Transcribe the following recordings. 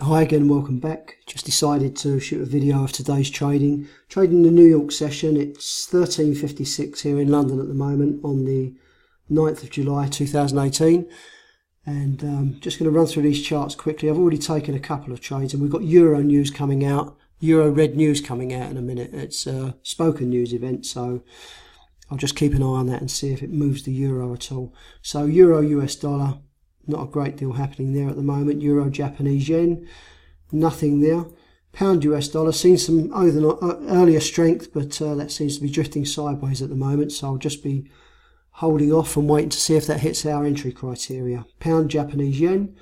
Hi again, welcome back. Just decided to shoot a video of today's trading the New York session. It's 13:56 here in London at the moment on the 9th of July 2018, and just going to run through these charts quickly. I've already taken a couple of trades, and we've got Euro news coming out, Euro red news coming out in a minute. It's a spoken news event, so I'll just keep an eye on that and see if it moves the euro at all. So Euro US dollar, not a great deal happening there at the moment. Euro Japanese yen, nothing there. Pound US dollar, seen some earlier strength, but that seems to be drifting sideways at the moment, so I'll just be holding off and waiting to see if that hits our entry criteria. Pound Japanese yen,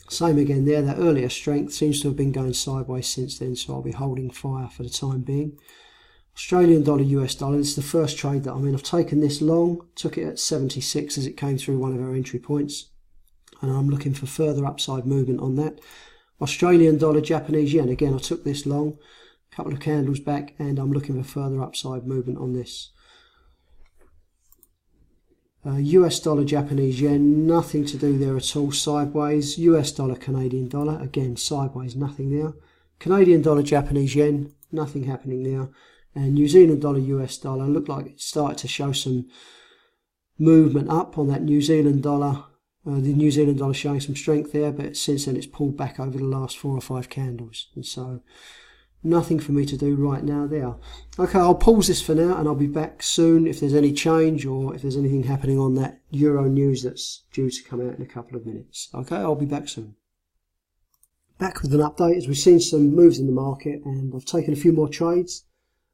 same again there. That earlier strength seems to have been going sideways since then, so I'll be holding fire for the time being. Australian dollar US dollar, this is the first trade that I'm in. I've taken this long, took it at 76 as it came through one of our entry points, and I'm looking for further upside movement on that. Australian dollar Japanese yen, again I took this long, a couple of candles back, and I'm looking for further upside movement on this. US dollar Japanese yen, nothing to do there at all, sideways. US dollar Canadian dollar, again sideways, nothing there. Canadian dollar Japanese yen, nothing happening there. And New Zealand dollar US dollar looked like it started to show some movement up on that New Zealand dollar. The New Zealand dollar showing some strength there, but since then it's pulled back over the last 4 or 5 candles, and so nothing for me to do right now there. Okay, I'll pause this for now and I'll be back soon if there's any change or if there's anything happening on that Euro news that's due to come out in a couple of minutes. Okay, I'll be back soon. Back with an update as we've seen some moves in the market, and I've taken a few more trades.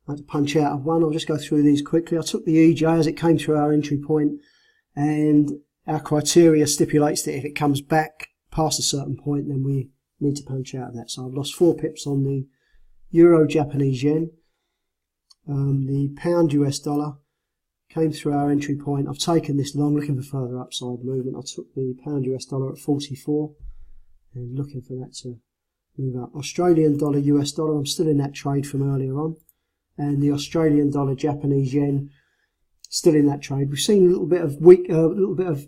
I had to punch out of one. I'll just go through these quickly. I took the EJ as it came through our entry point, and our criteria stipulates that if it comes back past a certain point, then we need to punch out of that. So I've lost 4 pips on the Euro Japanese yen. The pound US dollar came through our entry point. I've taken this long, looking for further upside movement. I took the pound US dollar at 44 and looking for that to move up. Australian dollar US dollar, I'm still in that trade from earlier on. And the Australian dollar Japanese yen, still in that trade. We've seen a little bit of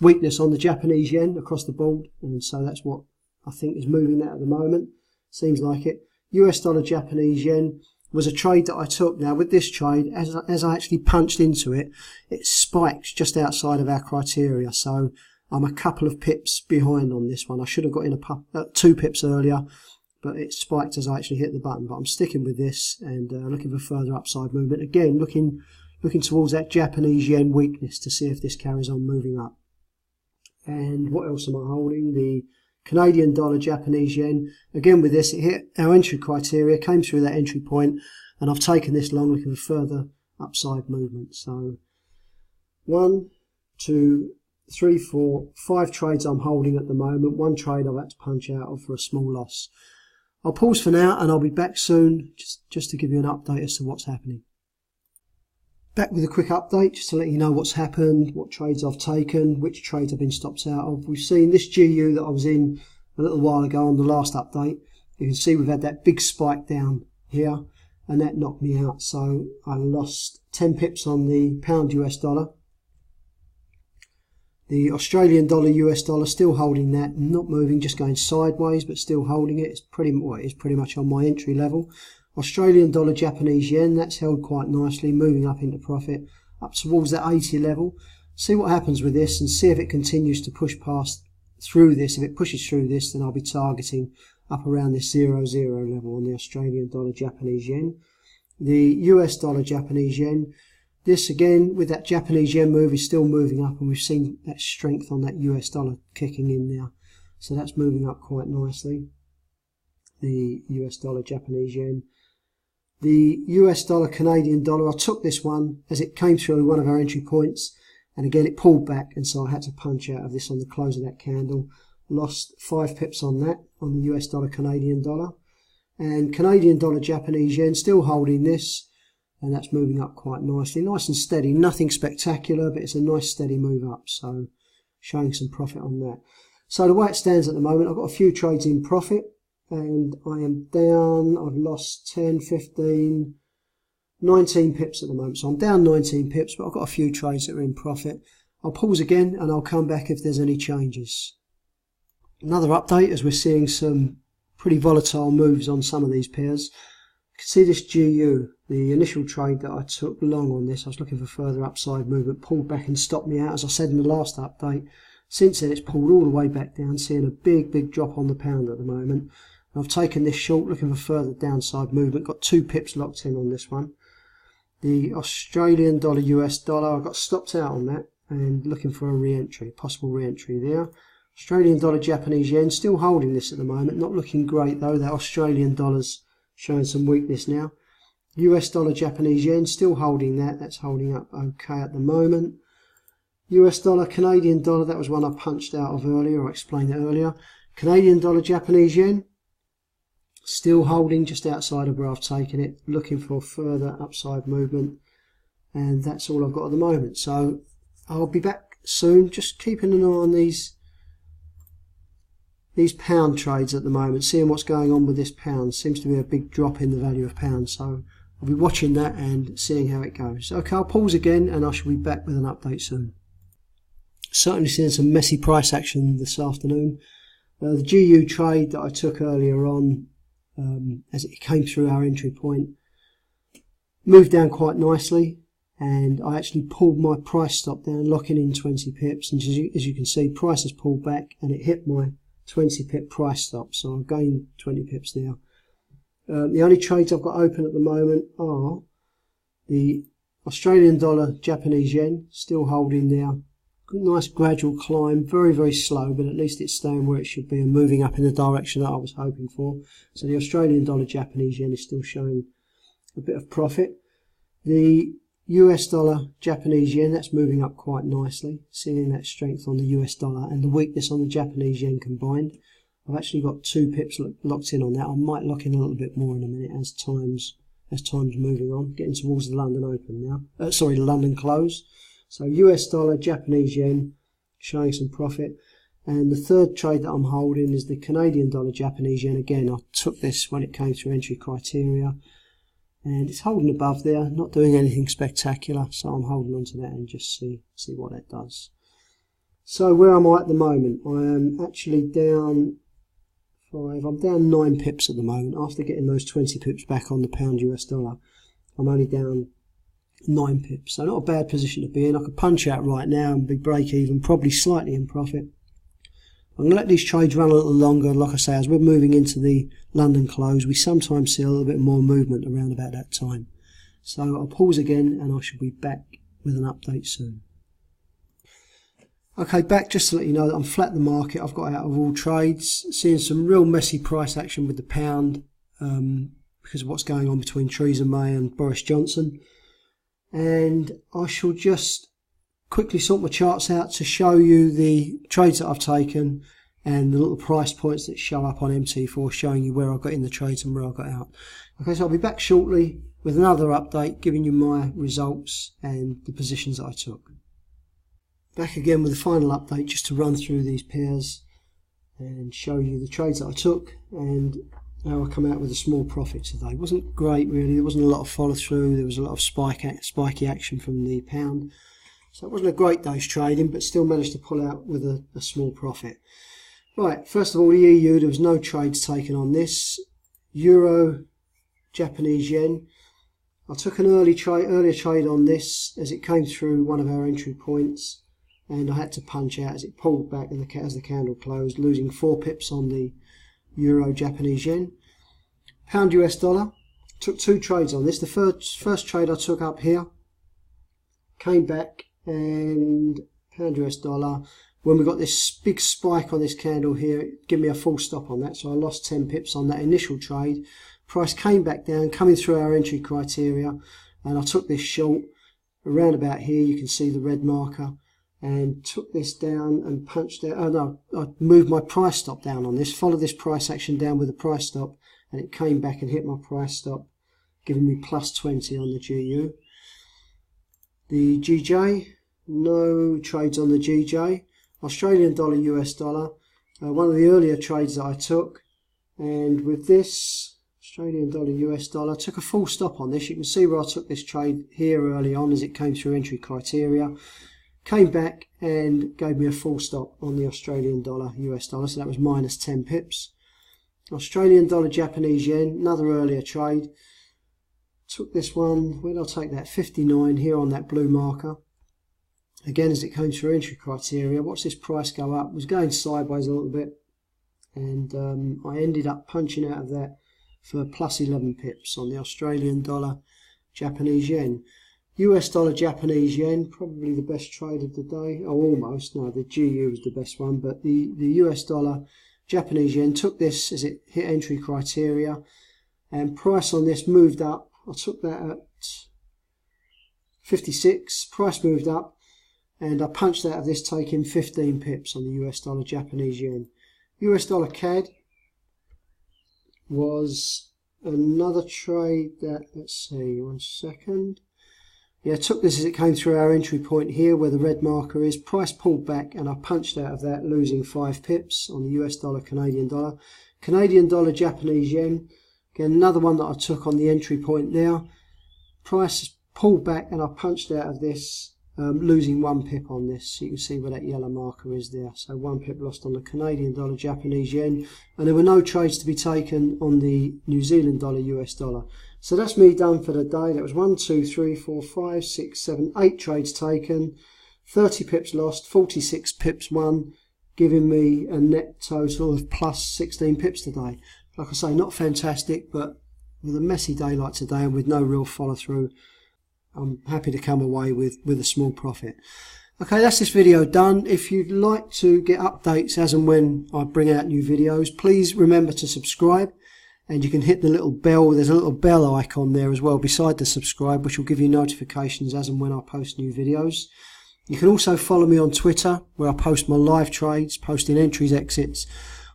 weakness on the Japanese yen across the board, and so that's what I think is moving that at the moment. Seems like it. US dollar Japanese yen was a trade that I took. Now with this trade, as I actually punched into it, it spiked just outside of our criteria. So I'm a couple of pips behind on this one. I should have got in 2 pips earlier, but it spiked as I actually hit the button. But I'm sticking with this and looking for further upside movement. Again, looking towards that Japanese yen weakness to see if this carries on moving up. And what else am I holding? The Canadian dollar Japanese yen. Again with this, it hit our entry criteria, came through that entry point, and I've taken this long looking for further upside movement. So 1, 2, 3, 4, 5 trades I'm holding at the moment. 1 trade I've had to punch out of for a small loss. I'll pause for now and I'll be back soon just to give you an update as to what's happening. Back with a quick update just to let you know what's happened, what trades I've taken, which trades I've been stopped out of. We've seen this GU that I was in a little while ago on the last update. You can see we've had that big spike down here and that knocked me out. So I lost 10 pips on the pound US dollar. The Australian dollar US dollar still holding that, not moving, just going sideways, but still holding it. It's pretty much on my entry level. Australian dollar Japanese yen, that's held quite nicely, moving up into profit, up towards that 80 level. See what happens with this and see if it continues to push through this. If it pushes through this, then I'll be targeting up around this 0.0 level on the Australian dollar Japanese yen. The US dollar Japanese yen, this again with that Japanese yen move is still moving up, and we've seen that strength on that US dollar kicking in now. So that's moving up quite nicely. The US dollar Japanese yen. The US dollar Canadian dollar, I took this one as it came through one of our entry points, and again it pulled back, and so I had to punch out of this on the close of that candle. Lost 5 pips on that, on the US dollar Canadian dollar. And Canadian dollar Japanese yen, still holding this, and that's moving up quite nicely. Nice and steady, nothing spectacular, but it's a nice steady move up, so showing some profit on that. So the way it stands at the moment, I've got a few trades in profit, and I am down. I've lost 10, 15, 19 pips at the moment. So I'm down 19 pips, but I've got a few trades that are in profit. I'll pause again and I'll come back if there's any changes. Another update as we're seeing some pretty volatile moves on some of these pairs. You can see this GU, the initial trade that I took long on this, I was looking for further upside movement, pulled back and stopped me out as I said in the last update. Since then it's pulled all the way back down, seeing a big drop on the pound at the moment. I've taken this short, looking for further downside movement, got 2 pips locked in on this one. The Australian dollar US dollar, I got stopped out on that and looking for a re-entry, possible re-entry there. Australian dollar Japanese yen, still holding this at the moment, not looking great though. That Australian dollar's showing some weakness now. US dollar Japanese yen, still holding that, that's holding up okay at the moment. US dollar Canadian dollar, that was one I punched out of earlier, I explained it earlier. Canadian dollar Japanese yen, still holding just outside of where I've taken it, looking for further upside movement, and that's all I've got at the moment. So I'll be back soon, just keeping an eye on these pound trades at the moment, seeing what's going on with this pound. Seems to be a big drop in the value of pound, so I'll be watching that and seeing how it goes. Okay, I'll pause again and I shall be back with an update soon. Certainly seeing some messy price action this afternoon. The GU trade that I took earlier on, as it came through our entry point, moved down quite nicely, and I actually pulled my price stop down, locking in 20 pips, and as you can see, price has pulled back and it hit my 20 pip price stop, so I've gained 20 pips there. The only trades I've got open at the moment are the Australian dollar Japanese yen, still holding there. Nice gradual climb, very slow, but at least it's staying where it should be and moving up in the direction that I was hoping for. So the Australian dollar Japanese yen is still showing a bit of profit. The US dollar Japanese yen, that's moving up quite nicely, seeing that strength on the US dollar and the weakness on the Japanese yen combined. I've actually got 2 pips locked in on that. I might lock in a little bit more in a minute as time's moving on, getting towards the London Open now. The London close. So US dollar Japanese yen showing some profit. And the third trade that I'm holding is the Canadian dollar Japanese yen. Again, I took this when it came through entry criteria, and it's holding above there, not doing anything spectacular, so I'm holding on to that and just see what that does. So where am I at the moment? I am actually down 5, I'm down 9 pips at the moment. After getting those 20 pips back on the pound US dollar, I'm only down 9 pips, so not a bad position to be in. I could punch out right now and be break even, probably slightly in profit. I'm going to let these trades run a little longer. Like I say, as we're moving into the London close, we sometimes see a little bit more movement around about that time. So I'll pause again and I shall be back with an update soon. Okay, back just to let you know that I'm flat the market. I've got out of all trades, seeing some real messy price action with the pound because of what's going on between Theresa May and Boris Johnson. And I shall just quickly sort my charts out to show you the trades that I've taken and the little price points that show up on MT4, showing you where I got in the trades and where I got out. Okay, so I'll be back shortly with another update, giving you my results and the positions that I took. Back again with the final update, just to run through these pairs and show you the trades that I took and how I come out with a small profit today. It wasn't great really, there wasn't a lot of follow through, there was a lot of spiky action from the pound. So it wasn't a great day's trading, but still managed to pull out with a small profit. Right, first of all the EU, there was no trades taken on this. Euro, Japanese yen. I took an earlier trade on this as it came through one of our entry points, and I had to punch out as it pulled back as the candle closed, losing 4 pips on the Euro, Japanese yen. Pound US dollar, took 2 trades on this. The first trade I took up here, came back, and pound US dollar, when we got this big spike on this candle here, it gave me a full stop on that, so I lost 10 pips on that initial trade. Price came back down, coming through our entry criteria, and I took this short around about here. You can see the red marker, and took this down and punched it. Oh no, I moved my price stop down on this, followed this price action down with the price stop, and it came back and hit my price stop, giving me plus 20 on the GU. The GJ, no trades on the GJ. Australian dollar, US dollar, one of the earlier trades that I took, and with this Australian dollar, US dollar, took a full stop on this. You can see where I took this trade here early on as it came through entry criteria. came back and gave me a full stop on the Australian dollar, US dollar, so that was minus 10 pips. Australian dollar, Japanese yen, another earlier trade. Took this one, where did I take that? 59 here on that blue marker. Again, as it came through entry criteria, watch this price go up. It was going sideways a little bit, and I ended up punching out of that for plus 11 pips on the Australian dollar, Japanese yen. US dollar, Japanese yen, probably the best trade of the day. Oh, almost. No, the GU was the best one, but the US dollar, Japanese yen, took this as it hit entry criteria, and price on this moved up. I took that at 56, price moved up, and I punched out of this taking 15 pips on the US dollar, Japanese yen. US dollar CAD was another trade that, let's see, 1 second. Yeah, I took this as it came through our entry point here where the red marker is. Price pulled back and I punched out of that, losing 5 pips on the US dollar, Canadian dollar. Canadian dollar, Japanese yen. Again, another one that I took on the entry point there. Price pulled back and I punched out of this, losing 1 pip on this. So you can see where that yellow marker is there. So 1 pip lost on the Canadian dollar, Japanese yen. And there were no trades to be taken on the New Zealand dollar, US dollar. So that's me done for the day. That was 1, 2, 3, 4, 5, 6, 7, 8 trades taken. 30 pips lost, 46 pips won, giving me a net total of plus 16 pips today. Like I say, not fantastic, but with a messy day like today and with no real follow through, I'm happy to come away with a small profit. Okay, that's this video done. If you'd like to get updates as and when I bring out new videos, please remember to subscribe, and you can hit the little bell. There's a little bell icon there as well beside the subscribe, which will give you notifications as and when I post new videos. You can also follow me on Twitter, where I post my live trades, posting entries, exits,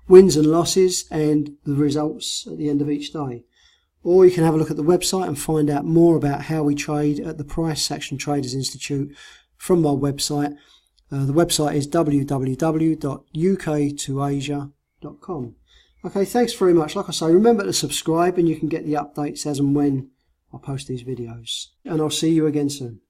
wins and losses, and the results at the end of each day. Or you can have a look at the website and find out more about how we trade at the Price Action Traders Institute from my website. The website is www.uk2asia.com. Okay, thanks very much. Like I say, remember to subscribe and you can get the updates as and when I post these videos. And I'll see you again soon.